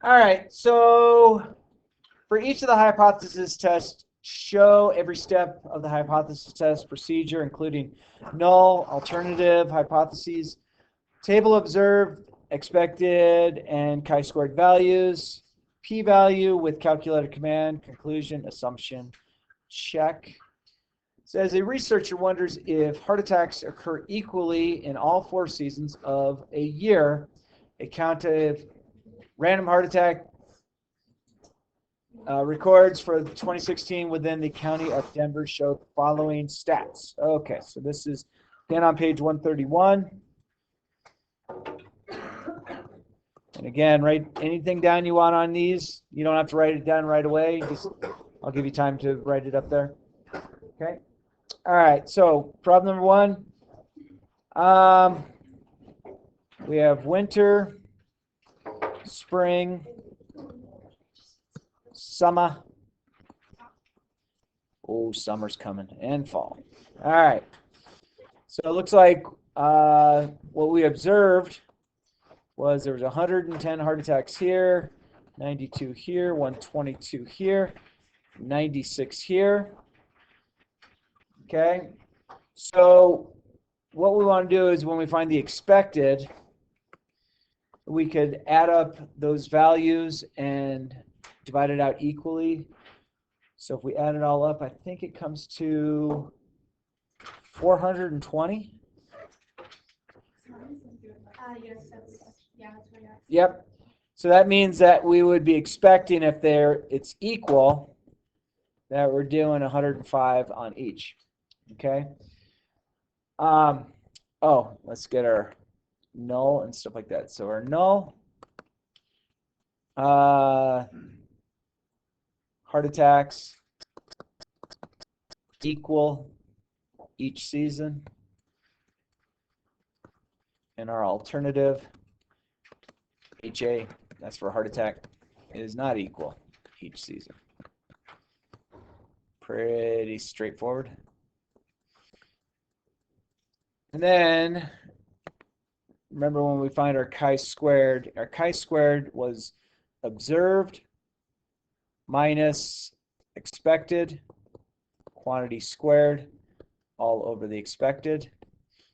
All right, so for each of the hypothesis tests, show every step of the hypothesis test procedure, including null, alternative, hypotheses, table observed, expected, and chi-squared values, p-value with calculator command, conclusion, assumption, check. So as a researcher wonders if heart attacks occur equally in all 4 seasons of a year, a count of random heart attack records for 2016 within the county of Denver showed the following stats. Okay, so this is again on page 131. And again, write anything down you want on these. You don't have to write it down right away. I'll give you time to write it up there. Okay. All right. So problem number 1. We have winter, spring, summer. Oh, summer's coming, and fall. All right. So it looks like what we observed was there was 110 heart attacks here, 92 here, 122 here, 96 here. Okay. So what we want to do is when we find the expected, we could add up those values and divide it out equally. So if we add it all up, I think it comes to 420. Yep. So that means that we would be expecting, if it's equal, that we're doing 105 on each. Okay. Oh, let's get our null and stuff like that. So our null, heart attacks equal each season, and our alternative, HA, that's for heart attack, is not equal each season. Pretty straightforward. And then remember when we find our chi-squared was observed minus expected, quantity squared, all over the expected.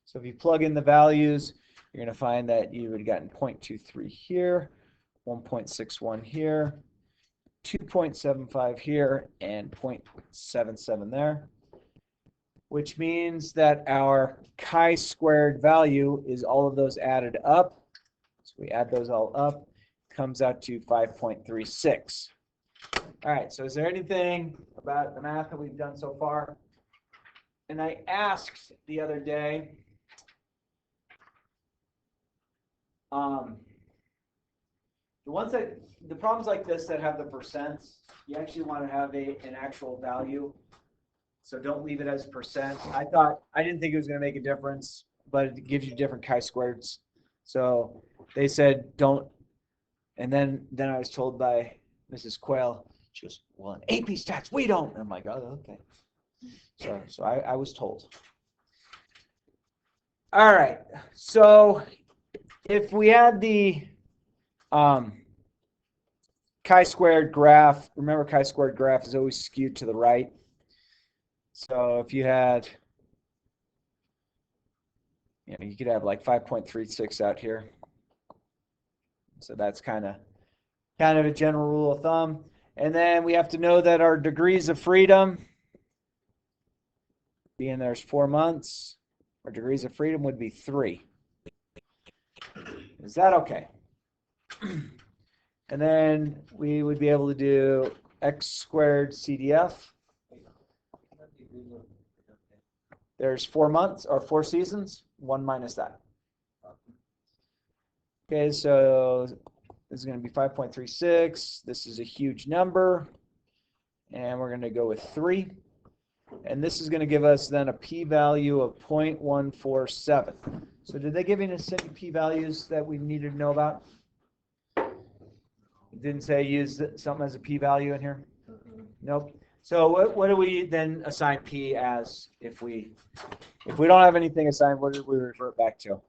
So if you plug in the values, you're going to find that you would have gotten 0.23 here, 1.61 here, 2.75 here, and 0.77 there, which means that our chi-squared value is all of those added up. So we add those all up, comes out to 5.36. All right, so is there anything about the math that we've done so far? And I asked the other day, the problems like this that have the percents, you actually want to have an actual value. So don't leave it as percent. I didn't think it was going to make a difference, but it gives you different chi-squareds. So they said don't. And then I was told by Mrs. Quayle, she goes, well, in AP stats, we don't. And I'm like, oh, okay. So I was told. All right. So if we had the chi-squared graph, remember chi-squared graph is always skewed to the right. So if you had, you could have like 5.36 out here. So that's kind of a general rule of thumb. And then we have to know that our degrees of freedom, being there's 4 months, our degrees of freedom would be 3. Is that okay? And then we would be able to do x squared CDF. There's 4 months or 4 seasons, 1 minus that. Okay, so this is going to be 5.36. This is a huge number. And we're going to go with 3. And this is going to give us then a p-value of 0.147. So did they give us any p-values that we needed to know about? It didn't say use something as a p-value in here? Nope. So what do we then assign p as if we don't have anything assigned? What do we revert back to?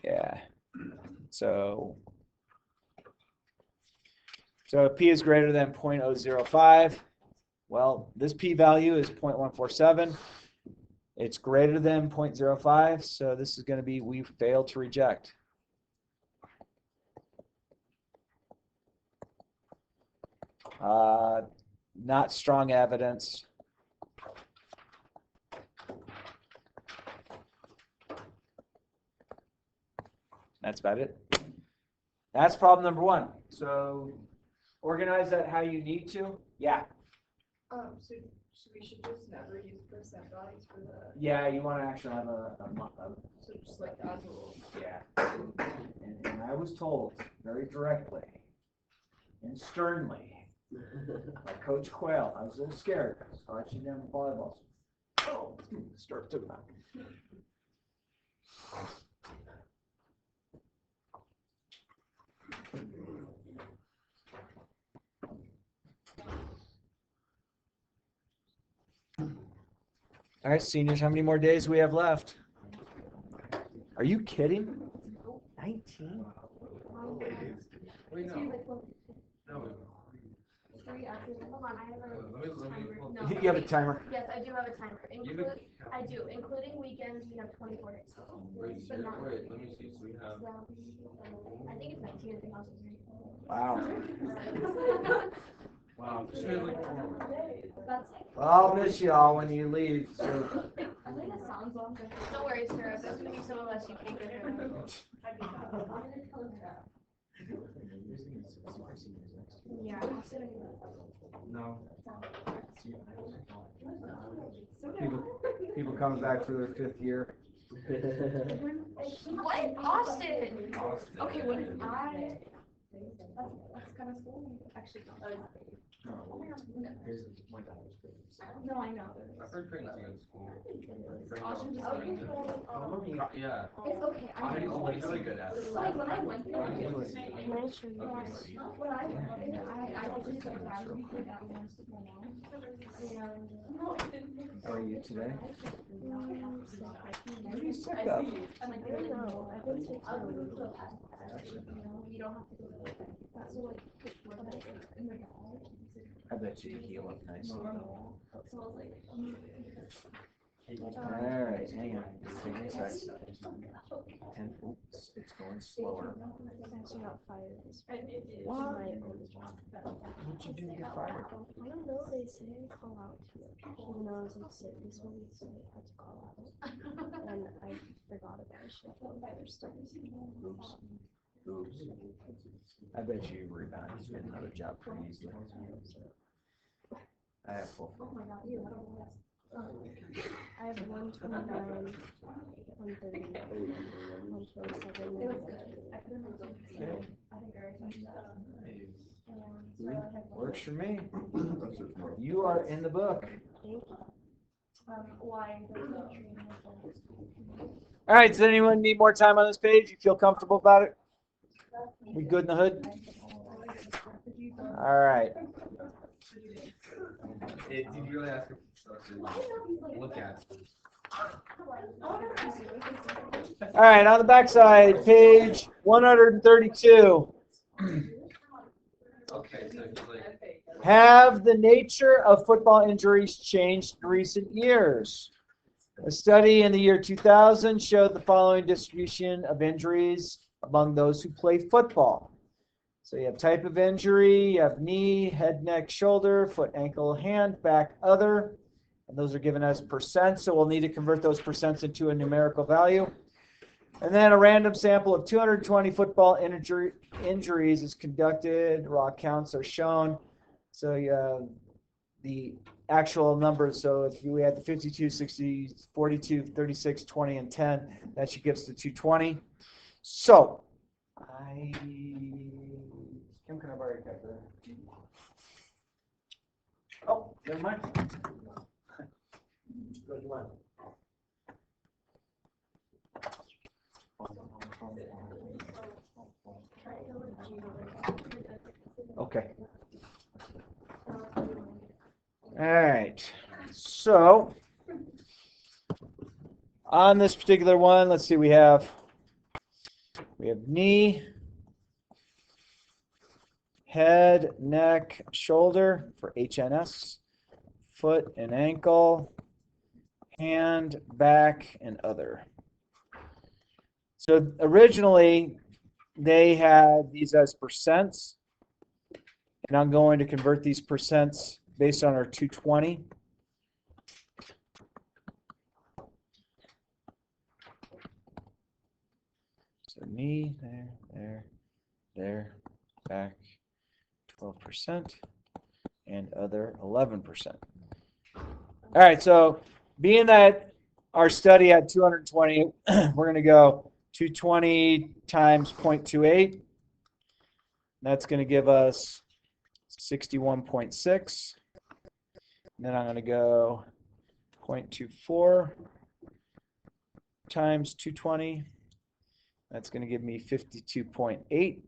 Yeah. So So if p is greater than 0.005, well, this p-value is 0.147. It's greater than 0.05, so this is going to be we failed to reject. Not strong evidence. That's about it. That's problem number one. So organize that how you need to. Yeah. So we should just never use percent values for the. Yeah, you want to actually have a So just like as a rule. yeah. And I was told very directly and sternly by Coach Quayle. I was a little scared. I was watching them volleyball. Oh, start to that. All right, seniors, how many more days we have left? Are you kidding? 19? Wait, no. No. Hold on, I have a timer. No. You have a timer? Yes, I do have a timer. I do, including weekends, we have 24 days. Wait, But not- wait, let me see, so we have. I think it's 19 if the house is Wow. Wow. Just made like 4 more. That's Well, I'll miss you all when you leave. So. I think it sounds longer. No worries, Sarah. If there's gonna be some of us you can't get here. Yeah. No. People coming back for their 5th year. What? Austin? Okay, what did I? That's kind of cool. Actually, no, I know. I've heard crazy in school. Austin just Yeah. It's okay. I'm always really good at it. Like when I went there, Okay. when I was like, I was just like, I would be that once to my mom. How are you today? What are you sick of? I'm like, I don't know. I've been sick for a little. You don't have to go to the that's what in the I bet you heal up nice. so I was like, All right, hang on. Hang on a sec. And oops, it's going slower. Actually got fired. What? My oldest job. What'd you do to get fired? I don't know. They say I call out. Even though I was like sick this week, so I had to call out. And I forgot about it. First time. Oops. Oops. I bet you rebound. He's getting another job pretty easily. I have full. oh my god, you. I have 129, 130, 127. Works for me. You are in the book. Why? All right, does anyone need more time on this page? You feel comfortable about it? We good in the hood? All right. Did you really ask him to look at? All right, on the back side, page 132. Okay, so he's like. Have the nature of football injuries changed in recent years? A study in the year 2000 showed the following distribution of injuries among those who play football. So you have type of injury, you have knee, head, neck, shoulder, foot, ankle, hand, back, other. And those are given as percent, so we'll need to convert those percents into a numerical value. And then a random sample of 220 football injuries is conducted. Raw counts are shown. So you have the actual numbers. So if we had the 52, 60, 42, 36, 20, and 10, that should give us the 220. So Kim, can I borrow your calculator? Oh, never mind. Good one. Okay. All right. So on this particular one, let's see, we have knee, head, neck, shoulder for HNS, foot and ankle, hand, back, and other. So originally, they had these as percents, and I'm going to convert these percents based on our 220. So knee, there, back 12%, and other 11%. All right, so being that our study had 220, we're going to go 220 times 0.28. That's going to give us 61.6. And then I'm going to go 0.24 times 220. That's going to give me 52.8.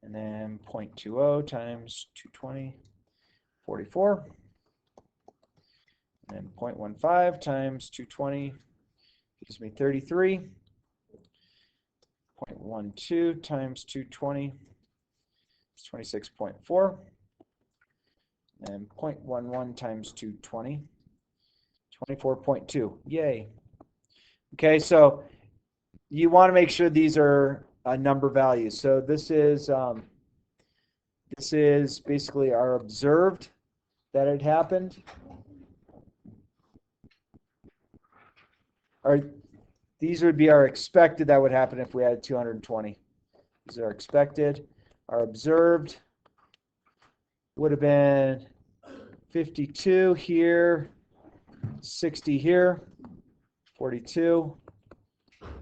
And then 0.20 times 220, 44. And then 0.15 times 220 gives me 33. 0.12 times 220 is 26.4. And 0.11 times 220, 24.2. Yay. Okay, so you want to make sure these are number values. So this is basically our observed that it happened. These would be our expected that would happen if we had 220. These are expected. Our observed would have been 52 here, 60 here, 42,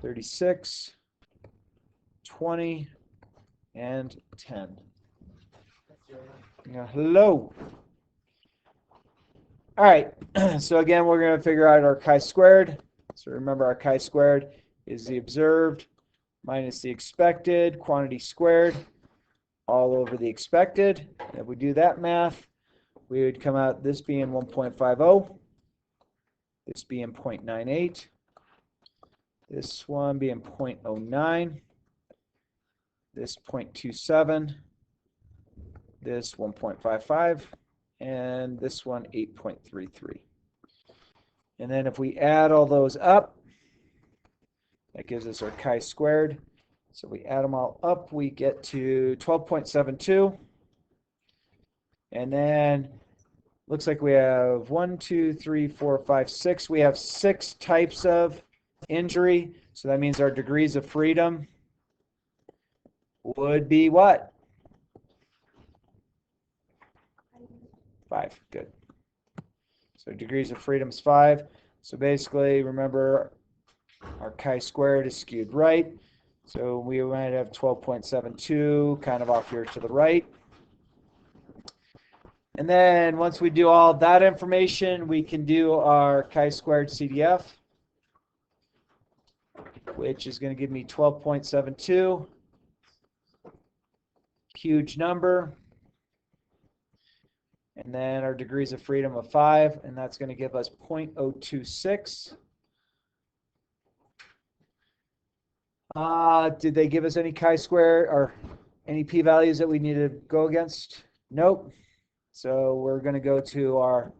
36, 20, and 10. Hello. All right, so again, we're going to figure out our chi-squared. So remember, our chi-squared is the observed minus the expected, quantity squared, all over the expected. If we do that math, we would come out this being 1.50, this being 0.98, this one being 0.09, this 0.27, this 1.55, and this one 8.33. And then if we add all those up, that gives us our chi-squared. So we add them all up, we get to 12.72. And then looks like we have 1, 2, 3, 4, 5, 6. We have 6 types of injury. So that means our degrees of freedom would be what? 5. Good. So degrees of freedom is 5. So basically, remember, our chi-squared is skewed right. So we might have 12.72 kind of off here to the right. And then once we do all that information, we can do our chi-squared CDF, which is going to give me 12.72. Huge number. And then our degrees of freedom of 5, and that's going to give us 0.026. Did they give us any chi-square or any p-values that we need to go against? Nope. So we're going to go to our,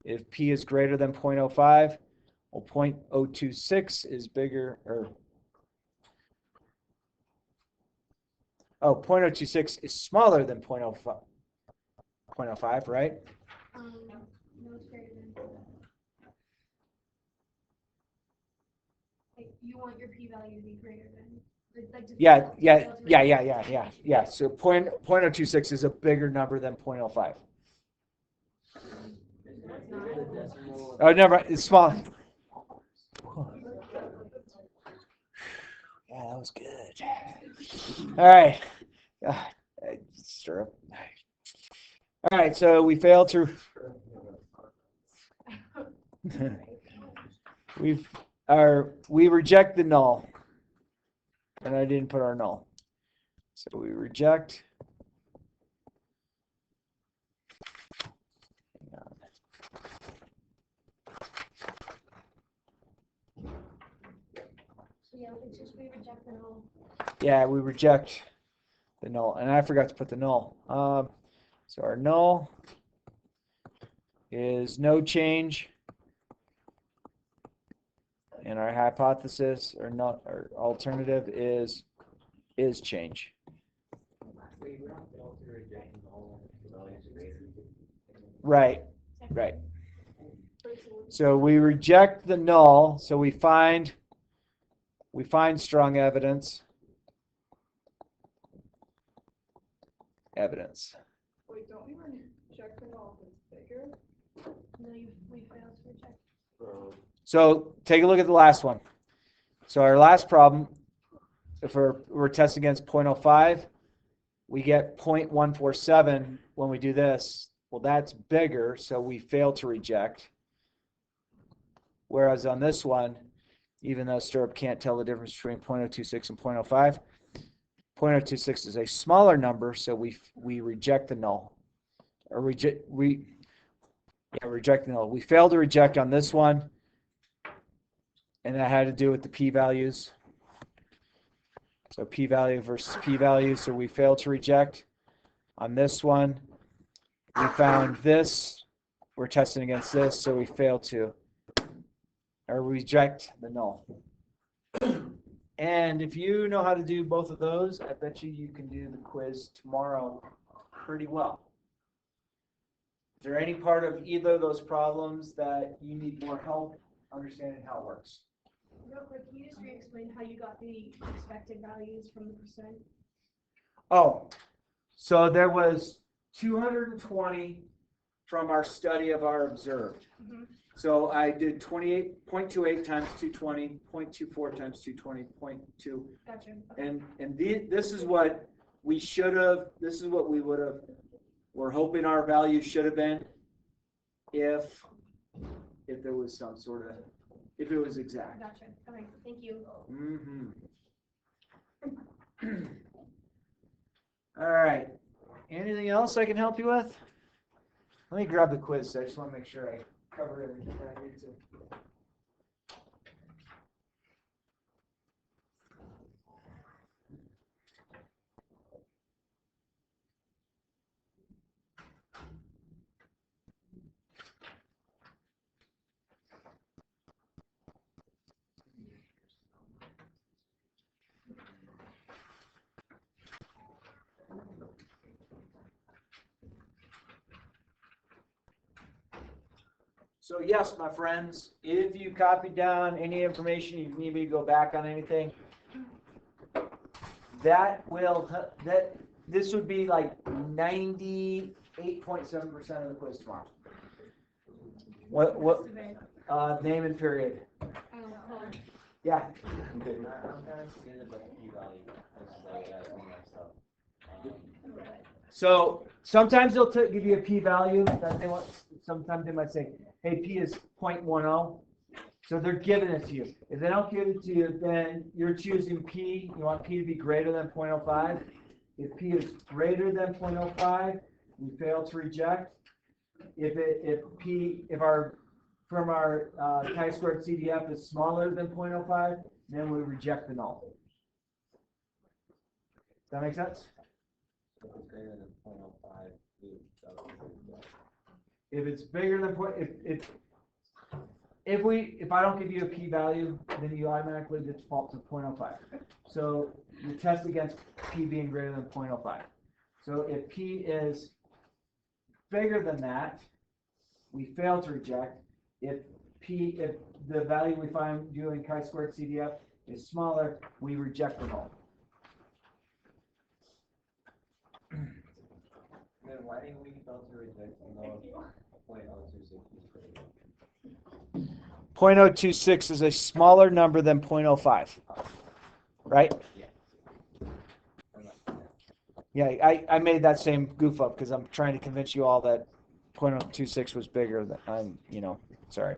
if p is greater than 0.05, well, 0.026 is bigger, or, 0.026 is smaller than 0.05. 0.05, right? No, it's greater than. Like, you want your p-value to be greater than. Like Yeah. So 0.026 is a bigger number than 0.05. Oh, never mind. It's small. Yeah, that was good. All right. Stir up. All right, so we failed to. We reject the null, and I didn't put our null. So we reject. Hang on. So yeah, it's just we reject the null. Yeah, we reject the null. And I forgot to put the null. So our null is no change. And our hypothesis or not or alternative is change. Right. Right. So we reject the null, so we find strong evidence. Wait, don't we reject the null if it's bigger? No, we failed to reject. So take a look at the last one. So our last problem, if we're testing against 0.05, we get 0.147 when we do this. Well, that's bigger, so we fail to reject. Whereas on this one, even though Stirrup can't tell the difference between 0.026 and 0.05, 0.026 is a smaller number, so we reject the null. Or reject the null. We failed to reject on this one, and that had to do with the p-values. So p-value versus p-value, so we failed to reject. On this one, we found this. We're testing against this, so we fail to or reject the null. And if you know how to do both of those, I bet you can do the quiz tomorrow pretty well. Is there any part of either of those problems that you need more help understanding how it works? Real quick, can you just re-explain how you got the expected values from the percent? Oh, so there was 220 from our study of our observed. Mm-hmm. So I did 28.28 times 220, 0.24 times 220, 0.2. Gotcha. And this is what we should have, this is what we would have, we're hoping our value should have been if there was some sort of, if it was exact. Gotcha. Okay, thank you. All right. Anything else I can help you with? Let me grab the quiz. So I just want to make sure I cover everything I need to. So yes, my friends, if you copied down any information, you need me to go back on anything, this would be like 98.7% of the quiz tomorrow. What name and period? Yeah. So sometimes they'll give you a p-value that they want. Sometimes they might say, hey, p is 0.10. So they're giving it to you. If they don't give it to you, then you're choosing p. You want p to be greater than 0.05. If p is greater than 0.05, we fail to reject. If our chi-squared CDF is smaller than 0.05, then we reject the null. Does that make sense? If it's bigger than if I don't give you a p-value, then you automatically default to 0.05. So you test against p being greater than 0.05. So if p is bigger than that, we fail to reject. If the value we find doing chi-squared CDF is smaller, we reject the null. Then why didn't we fail to reject the null? 0.026 is a smaller number than 0.05, right? Yeah, I made that same goof up because I'm trying to convince you all that 0.026 was bigger than sorry.